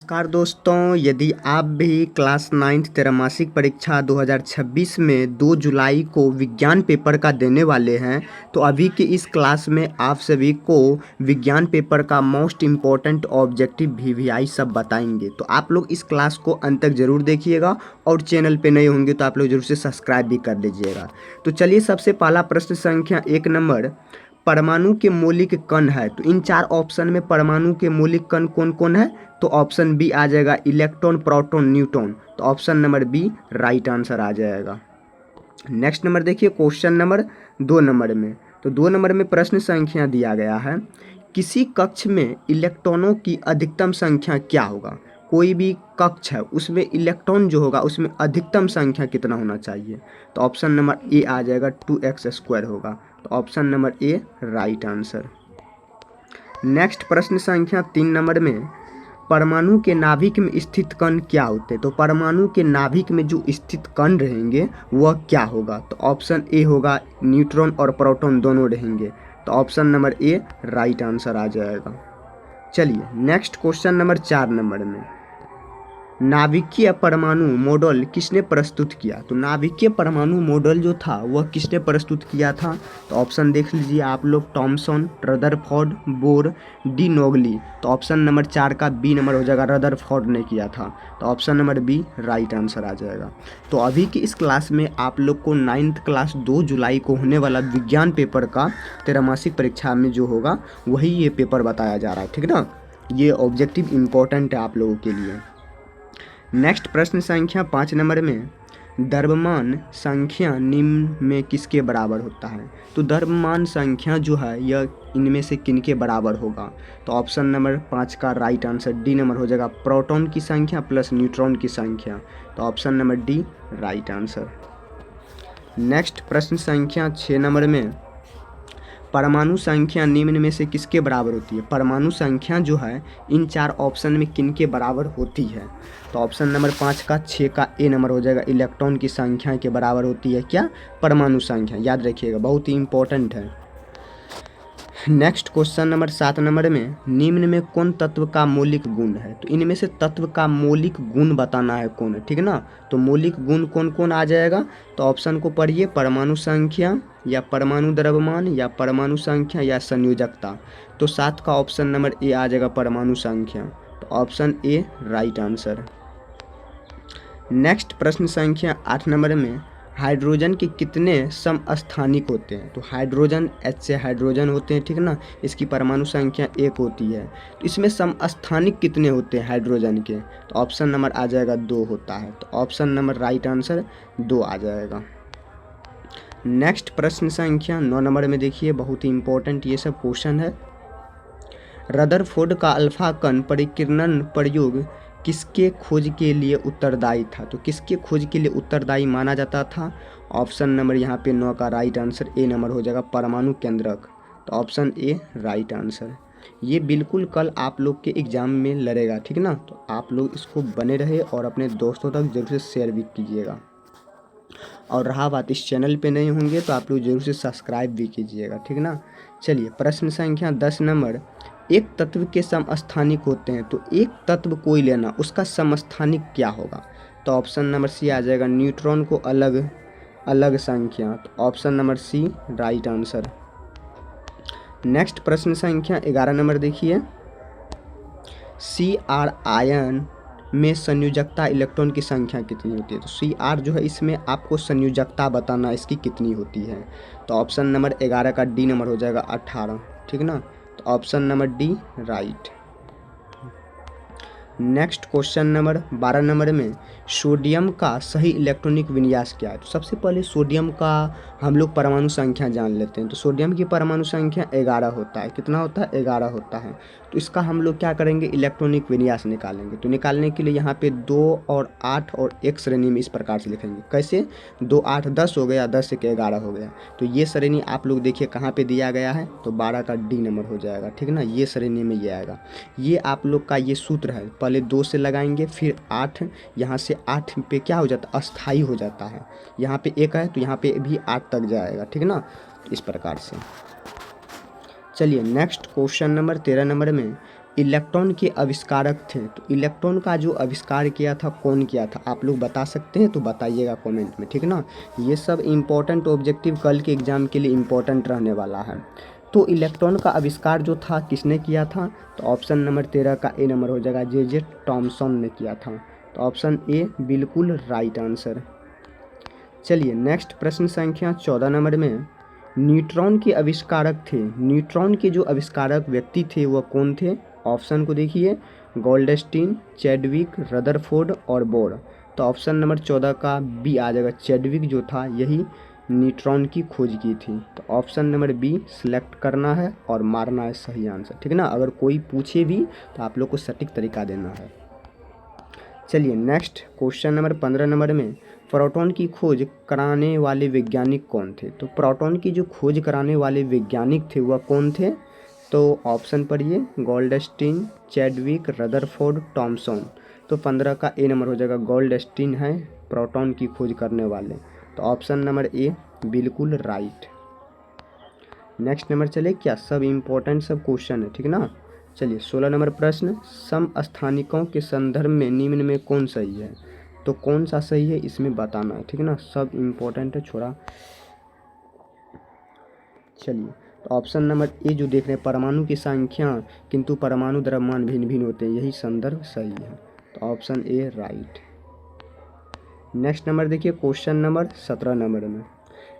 नमस्कार दोस्तों, यदि आप भी क्लास 9th त्रैमासिक परीक्षा 2026 में 2 जुलाई को विज्ञान पेपर का देने वाले हैं, तो अभी की इस क्लास में आप सभी को विज्ञान पेपर का मोस्ट इम्पॉर्टेंट ऑब्जेक्टिव वीवीआई सब बताएंगे। तो आप लोग इस क्लास को अंत तक ज़रूर देखिएगा और चैनल पे नए होंगे तो आप लोग ज़रूर से सब्सक्राइब भी कर लीजिएगा। तो चलिए, सबसे पहला प्रश्न संख्या 1 नंबर, परमाणु के मौलिक कण है। तो इन 4 ऑप्शन में परमाणु के मौलिक कण कौन कौन है? तो ऑप्शन बी आ जाएगा इलेक्ट्रॉन, प्रोटॉन, न्यूट्रॉन। तो option number B right answer आ जाएगा। नेक्स्ट नंबर देखिए, क्वेश्चन नंबर 2 नंबर में। तो 2 नंबर में प्रश्न संख्या दिया गया है, किसी कक्ष में इलेक्ट्रॉनों की अधिकतम संख्या क्या होगा? कोई भी कक्ष है उसमें इलेक्ट्रॉन जो होगा उसमें अधिकतम संख्या कितना होना चाहिए? तो ऑप्शन नंबर ए आ जाएगा 2x² होगा। तो option number A right answer. Next प्रश्न संख्या 3 नंबर में, परमाणु के नाभिक में स्थित कण क्या होते हैं? तो परमाणु के नाभिक में जो स्थित कण रहेंगे वह क्या होगा? तो ऑप्शन ए होगा न्यूट्रॉन और प्रोटॉन दोनों रहेंगे। तो option number A right answer आ जाएगा। चलिए, नेक्स्ट क्वेश्चन नंबर 4 नंबर में, नाभिकीय परमाणु मॉडल किसने प्रस्तुत किया? तो नाभिकीय परमाणु मॉडल जो था वह किसने प्रस्तुत किया था? तो ऑप्शन देख लीजिए आप लोग, Thomson, Rutherford, Bohr, de Broglie. तो ऑप्शन नंबर 4 का बी नंबर हो जाएगा, रदरफोर्ड ने किया था। तो option number B right answer आ जाएगा। तो अभी की इस क्लास में आप लोग को 9th क्लास 2 जुलाई को होने वाला विज्ञान पेपर का त्रैमासिक परीक्षा में जो होगा वही ये पेपर बताया जा रहा है, ठीक ना। ये ऑब्जेक्टिव इम्पोर्टेंट है आप लोगों के लिए। नेक्स्ट प्रश्न संख्या 5 नंबर में, द्रव्यमान संख्या निम्न में किसके बराबर होता है? तो द्रव्यमान संख्या जो है यह इनमें से किनके बराबर होगा? तो ऑप्शन नंबर 5 का राइट आंसर डी नंबर हो जाएगा, प्रोटॉन की संख्या प्लस न्यूट्रॉन की संख्या। तो option number D right answer. Next प्रश्न संख्या 6 नंबर में, परमाणु संख्या निम्न में से किसके बराबर होती है? परमाणु संख्या जो है इन 4 ऑप्शन में किनके बराबर होती है? तो ऑप्शन नंबर 5 का 6 का ए नंबर हो जाएगा, इलेक्ट्रॉन की संख्या के बराबर होती है क्या? परमाणु संख्या। याद रखिएगा, बहुत ही इंपॉर्टेंट है। नेक्स्ट क्वेश्चन नंबर 7 नंबर में, निम्न में कौन तत्व का मौलिक गुण है? तो इनमें से तत्व का मौलिक गुण बताना है कौन है, ठीक है ना। तो मौलिक गुण कौन कौन आ जाएगा? तो ऑप्शन को पढ़िए, परमाणु संख्या या परमाणु द्रव्यमान या परमाणु संख्या या संयोजकता। तो 7 का ऑप्शन नंबर ए आ जाएगा, परमाणु संख्या। तो option A right answer. Next प्रश्न संख्या 8 नंबर में, हाइड्रोजन के कितने समस्थानिक होते हैं? तो हाइड्रोजन H से हाइड्रोजन होते हैं, ठीक है ना। इसकी परमाणु संख्या 1 होती है। तो इसमें समस्थानिक कितने होते हैं हाइड्रोजन के? तो ऑप्शन नंबर आ जाएगा 2 होता है। तो ऑप्शन नंबर राइट आंसर 2 आ जाएगा। नेक्स्ट प्रश्न संख्या 9 नंबर में देखिए, बहुत ही इंपॉर्टेंट ये सब क्वेश्चन है। रदरफोर्ड का अल्फा कण परिकीर्णन प्रयोग किसके खोज के लिए उत्तरदायी था? तो किसके खोज के लिए उत्तरदायी माना जाता था? ऑप्शन नंबर यहाँ पे 9 का राइट आंसर ए नंबर हो जाएगा, परमाणु केंद्रक। तो ऑप्शन ए राइट आंसर। ये बिल्कुल कल आप लोग के एग्जाम में लड़ेगा, ठीक ना। तो आप लोग इसको बने रहे और अपने दोस्तों तक जरूर से शेयर भी कीजिएगा। और रहा बात इस चैनल पे नहीं होंगे तो आप लोग जरूर से सब्सक्राइब भी कीजिएगा, ठीक ना। चलिए, प्रश्न संख्या 10 नंबर, एक तत्व के समस्थानिक होते हैं। तो एक तत्व कोई लेना, उसका समस्थानिक क्या होगा? तो ऑप्शन नंबर सी आ जाएगा, न्यूट्रॉन को अलग अलग संख्या। तो option number C right answer. Next प्रश्न संख्या 11 नंबर देखिए, Cr आयन में संयोजकता इलेक्ट्रॉन की संख्या कितनी होती है? तो Cr जो है इसमें आपको संयोजकता बताना इसकी कितनी होती है। तो ऑप्शन नंबर 11 का डी नंबर हो जाएगा 18, ठीक ना। तो option number D right. Next question number 12 number में, सोडियम का सही इलेक्ट्रॉनिक विन्यास क्या है? तो सबसे पहले सोडियम का हम लोग परमाणु संख्या जान लेते हैं। तो सोडियम की परमाणु संख्या 11 होता है। कितना होता है? 11 होता है। तो इसका हम लोग क्या करेंगे? इलेक्ट्रॉनिक विन्यास निकालेंगे। तो निकालने के लिए यहाँ पे 2 और 8 और एक श्रेणी में इस प्रकार से लिखेंगे। कैसे? 2 8 10 हो गया, 10 1 11 हो गया। तो ये श्रेणी आप लोग देखिए कहाँ पे दिया गया है, तो 12 का डी नंबर हो जाएगा, ठीक है ना। ये श्रेणी में ये आएगा। ये आप लोग का ये सूत्र है, पहले 2 से लगाएंगे फिर 8, यहाँ से 8 पे क्या हो जाता है? अस्थाई हो जाता है। यहाँ पे 1 है तो यहाँ पे भी 8 तक जाएगा, ठीक है ना। इस प्रकार से। चलिए, नेक्स्ट क्वेश्चन नंबर 13 नंबर में, इलेक्ट्रॉन के आविष्कारक थे, तो इलेक्ट्रॉन का जो आविष्कार किया था कौन किया था, आप लोग बता सकते हैं तो बताइएगा कमेंट में, ठीक ना। ये सब इम्पोर्टेंट ऑब्जेक्टिव कल के एग्ज़ाम के लिए इम्पोर्टेंट रहने वाला है। तो इलेक्ट्रॉन का आविष्कार जो था किसने किया था, तो ऑप्शन नंबर 13 का ए नंबर हो जाएगा, जे थॉमसन ने किया था। तो ऑप्शन ए बिल्कुल राइट आंसर। चलिए नेक्स्ट प्रश्न संख्या 14 नंबर में, न्यूट्रॉन के आविष्कारक थे, न्यूट्रॉन के जो आविष्कारक व्यक्ति थे वह कौन थे, ऑप्शन को देखिए, गोल्डस्टीन, चैडविक, रदरफोर्ड और बोर। तो ऑप्शन नंबर 14 का बी आ जाएगा, चैडविक जो था यही न्यूट्रॉन की खोज की थी। तो ऑप्शन नंबर बी सिलेक्ट करना है और मारना है सही आंसर, ठीक है ना। अगर कोई पूछे भी तो आप लोग को सटीक तरीका देना है। चलिए नेक्स्ट क्वेश्चन नंबर 15 नंबर में, प्रोटॉन की खोज कराने वाले वैज्ञानिक कौन थे, तो प्रोटॉन की जो खोज कराने वाले वैज्ञानिक थे वह कौन थे, तो ऑप्शन पढ़िए, गोल्डस्टीन, चैडविक, रदरफोर्ड, थॉमसन। तो 15 का ए नंबर हो जाएगा, गोल्डस्टीन है प्रोटॉन की खोज करने वाले। तो ऑप्शन नंबर ए बिल्कुल राइट। नेक्स्ट नंबर चले, क्या सब इम्पोर्टेंट सब क्वेश्चन है, ठीक ना। चलिए 16 नंबर प्रश्न, समस्थानिकों के संदर्भ में निम्न में कौन सही है, तो कौन सा सही है इसमें बताना है, ठीक है ना। सब इम्पोर्टेंट है छोड़ा। चलिए तो ऑप्शन नंबर ए जो देख रहे हैं, परमाणु की संख्या किंतु परमाणु द्रव्यमान भिन्न भिन्न होते हैं, यही संदर्भ सही है। तो option A right. Next number देखिए क्वेश्चन नंबर 17 नंबर में,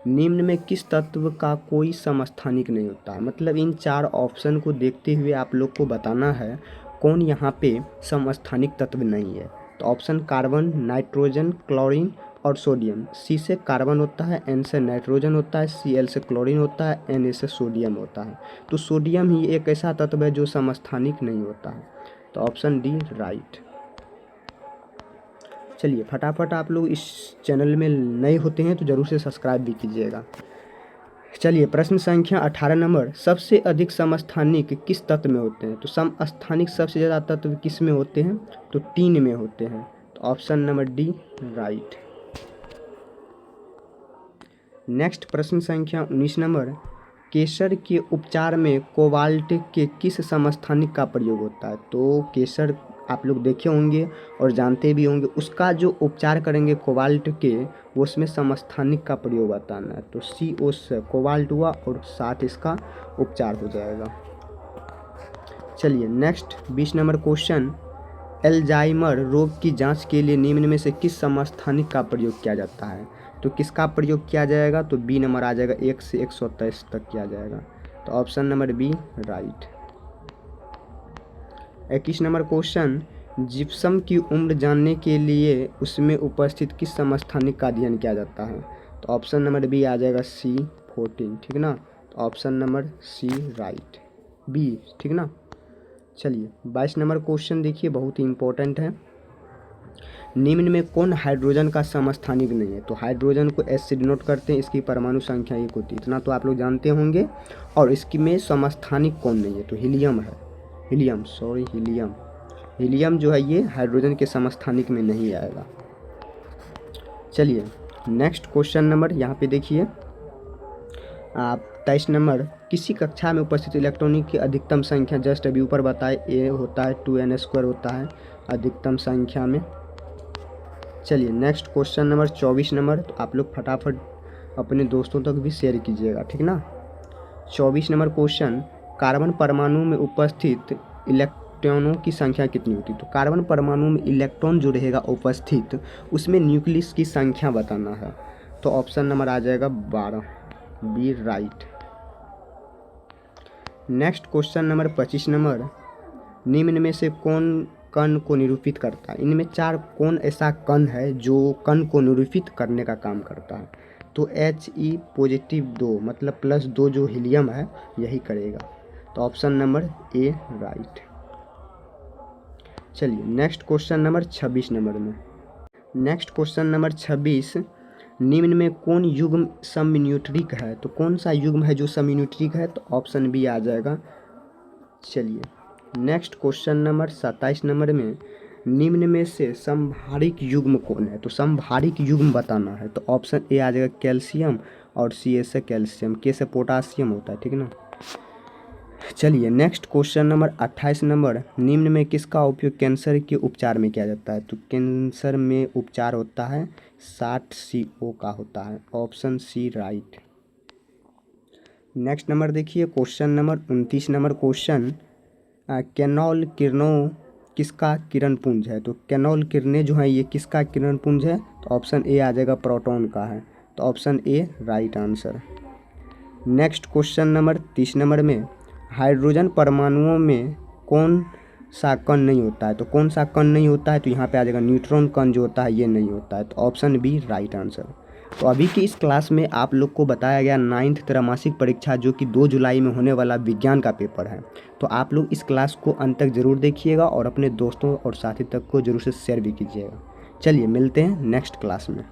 निम्न में किस तत्व का कोई समस्थानिक नहीं होता है, मतलब इन चार ऑप्शन को देखते हुए आप लोग को बताना है कौन यहाँ पे समस्थानिक तत्व नहीं है। तो ऑप्शन कार्बन, नाइट्रोजन, क्लोरीन और सोडियम। सी से कार्बन होता है, एन से नाइट्रोजन होता है, सी एल से क्लोरीन होता है, एन ए से सोडियम होता है। तो सोडियम ही एक ऐसा तत्व है जो समस्थानिक नहीं होता है। तो ऑप्शन डी राइट। चलिए फटाफट, आप लोग इस चैनल में नए होते हैं तो ज़रूर से सब्सक्राइब भी कीजिएगा। चलिए प्रश्न संख्या 18 नंबर, सबसे अधिक समस्थानिक किस तत्व में होते हैं, तो समस्थानिक सबसे ज़्यादा तत्व किस में होते हैं, तो टीन में होते हैं। तो option number D right. Next प्रश्न संख्या 19 नंबर, केसर के उपचार में कोबाल्ट के किस समस्थानिक का प्रयोग होता है, तो केसर आप लोग देखे होंगे और जानते भी होंगे, उसका जो उपचार करेंगे कोबाल्ट के, वो उसमें समस्थानिक का प्रयोग बताना है। तो सी ओ से कोबाल्ट हुआ और साथ इसका उपचार हो जाएगा। चलिए नेक्स्ट 20 नंबर क्वेश्चन, एल्जाइमर रोग की जांच के लिए निम्न में से किस समस्थानिक का प्रयोग किया जाता है, तो किसका प्रयोग किया जाएगा, तो बी नंबर आ जाएगा, 1 से 123 तक किया जाएगा। तो option number B right. 21 number question, gypsum की उम्र जानने के लिए उसमें उपस्थित किस समस्थानिक का अध्ययन किया जाता है, तो ऑप्शन नंबर बी आ जाएगा, सी 14, ठीक ना। तो option number C right, B, ठीक ना। चलिए 22 नंबर क्वेश्चन देखिए, बहुत ही इंपॉर्टेंट है, निम्न में कौन हाइड्रोजन का समस्थानिक नहीं है, तो हाइड्रोजन को एस से डिनोट करते हैं, इसकी परमाणु संख्या 1 होती है, इतना तो आप लोग जानते होंगे। और इसकी में समस्थानिक कौन नहीं है, तो हीलियम है, हीलियम जो है ये हाइड्रोजन के समस्थानिक में नहीं आएगा। चलिए नेक्स्ट क्वेश्चन नंबर यहाँ पे देखिए आप 23 नंबर, किसी कक्षा में उपस्थित इलेक्ट्रॉनिक की अधिकतम संख्या जस्ट अभी ऊपर बताए, ए होता है 2n² होता है अधिकतम संख्या में। चलिए नेक्स्ट क्वेश्चन नंबर 24 नंबर, तो आप लोग फटाफट अपने दोस्तों तक भी शेयर कीजिएगा, ठीक ना। 24 नंबर क्वेश्चन, कार्बन परमाणु में उपस्थित इलेक्ट्रॉनों की संख्या कितनी होती है, तो कार्बन परमाणु में इलेक्ट्रॉन जो रहेगा उपस्थित उसमें न्यूक्लियस की संख्या बताना है। तो ऑप्शन नंबर आ जाएगा 12, B right. Next question number 25 number, निम्न में से कौन कण को निरूपित करता है, इनमें चार कौन ऐसा कण है जो कण को निरूपित करने का काम करता है, तो He+2 मतलब +2 जो हीलियम है यही करेगा। तो ऑप्शन नंबर ए राइट। चलिए नेक्स्ट क्वेश्चन नंबर 26 नंबर में, नेक्स्ट क्वेश्चन नंबर 26, निम्न में कौन युग्म समन्यूट्रिक है, तो कौन सा युग्म है जो समन्यूट्रिक है, तो ऑप्शन बी आ जाएगा। चलिए नेक्स्ट क्वेश्चन नंबर 27 नंबर में, निम्न में से समभारिक युग्म कौन है, तो समभारिक युग्म बताना है। तो ऑप्शन ए आ जाएगा कैल्शियम और सी ए से कैल्शियम, के से पोटासियम होता है, ठीक है ना। चलिए नेक्स्ट क्वेश्चन नंबर 28 नंबर, निम्न में किसका उपयोग कैंसर के उपचार में किया जाता है? तो कैंसर में उपचार होता है 60CO का होता है, option C right. Next number देखिए question number 29 number question, canal किरणों किसका किरण पुंज है? तो कैनोल किरणें जो हैं ये किसका किरण पुंज है? तो ऑप्शन ए आ जाएगा, प्रोटॉन का है, तो option A right answer. Next question number 30 number में, हाइड्रोजन परमाणुओं में कौन सा कण नहीं होता है? तो कौन सा कण नहीं होता है? तो यहाँ पे आ जाएगा न्यूट्रॉन कण जो होता है ये नहीं होता है, तो ऑप्शन बी राइट आंसर। तो अभी की इस क्लास में आप लोग को बताया गया 9th त्रैमासिक परीक्षा जो कि 2 जुलाई में होने वाला विज्ञान का पेपर है। तो आप लोग इस क्लास को अंत तक ज़रूर देखिएगा और अपने दोस्तों और साथी तक को ज़रूर से शेयर भी कीजिएगा। चलिए मिलते हैं नेक्स्ट क्लास में।